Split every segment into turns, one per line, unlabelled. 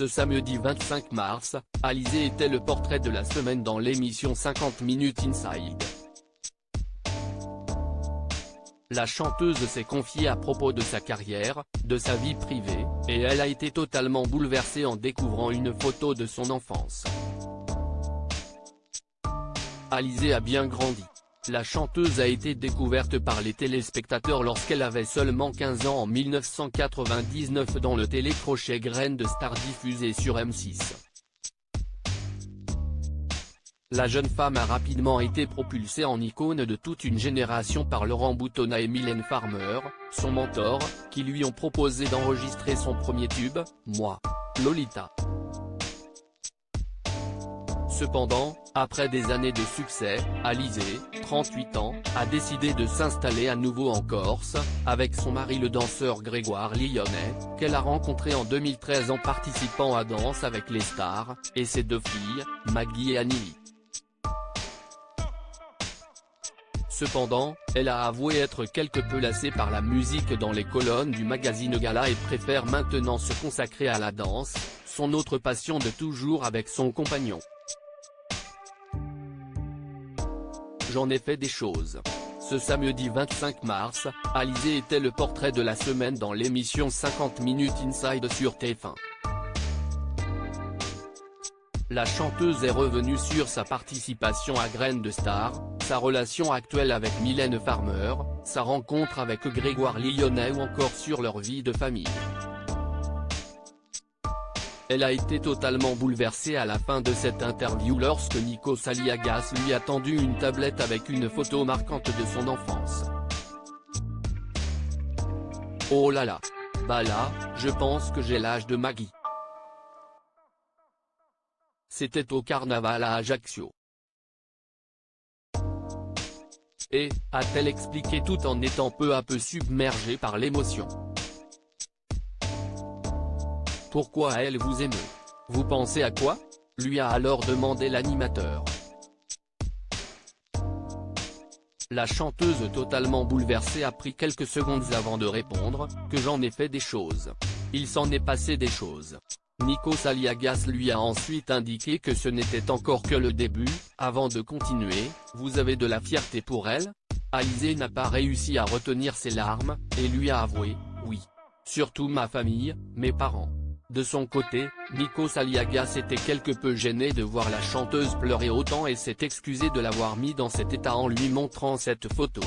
Ce samedi 25 mars, Alizée était le portrait de la semaine dans l'émission 50 Minutes Inside. La chanteuse s'est confiée à propos de sa carrière, de sa vie privée, et elle a été totalement bouleversée en découvrant une photo de son enfance. Alizée a bien grandi. La chanteuse a été découverte par les téléspectateurs lorsqu'elle avait seulement 15 ans en 1999 dans le télécrochet Graines de Star diffusé sur M6. La jeune femme a rapidement été propulsée en icône de toute une génération par Laurent Boutonnat et Mylène Farmer, son mentor, qui lui ont proposé d'enregistrer son premier tube, Moi, Lolita. Cependant, après des années de succès, Alizée, 38 ans, a décidé de s'installer à nouveau en Corse, avec son mari le danseur Grégoire Lyonnais, qu'elle a rencontré en 2013 en participant à Danse avec les stars, et ses deux filles, Maggie et Anneli. Cependant, elle a avoué être quelque peu lassée par la musique dans les colonnes du magazine Gala et préfère maintenant se consacrer à la danse, son autre passion de toujours avec son compagnon. J'en ai fait des choses. Ce samedi 25 mars, Alizée était le portrait de la semaine dans l'émission 50 Minutes Inside sur TF1. La chanteuse est revenue sur sa participation à Graines de Star, sa relation actuelle avec Mylène Farmer, sa rencontre avec Grégoire Lyonnais ou encore sur leur vie de famille. Elle a été totalement bouleversée à la fin de cette interview lorsque Nikos Aliagas lui a tendu une tablette avec une photo marquante de son enfance. Oh là là. Bah là, je pense que j'ai l'âge de Maggie. C'était au carnaval à Ajaccio. Et, a-t-elle expliqué tout en étant peu à peu submergée par l'émotion. Pourquoi elle vous émeut? Vous pensez à quoi? Lui a alors demandé l'animateur. La chanteuse totalement bouleversée a pris quelques secondes avant de répondre, que j'en ai fait des choses. Il s'en est passé des choses. Nikos Aliagas lui a ensuite indiqué que ce n'était encore que le début, avant de continuer, vous avez de la fierté pour elle? Alizée n'a pas réussi à retenir ses larmes, et lui a avoué, oui. Surtout ma famille, mes parents. De son côté, Nikos Aliagas était quelque peu gêné de voir la chanteuse pleurer autant et s'est excusé de l'avoir mis dans cet état en lui montrant cette photo.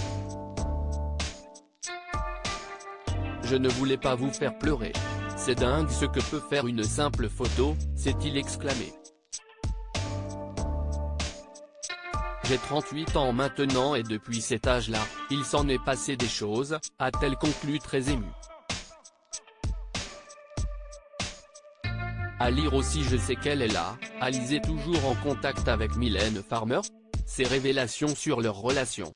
Je ne voulais pas vous faire pleurer. C'est dingue ce que peut faire une simple photo, s'est-il exclamé. J'ai 38 ans maintenant et depuis cet âge-là, il s'en est passé des choses, a-t-elle conclu très émue. À lire aussi je sais qu'elle est là, Alizée toujours en contact avec Mylène Farmer? Ses révélations sur leur relation.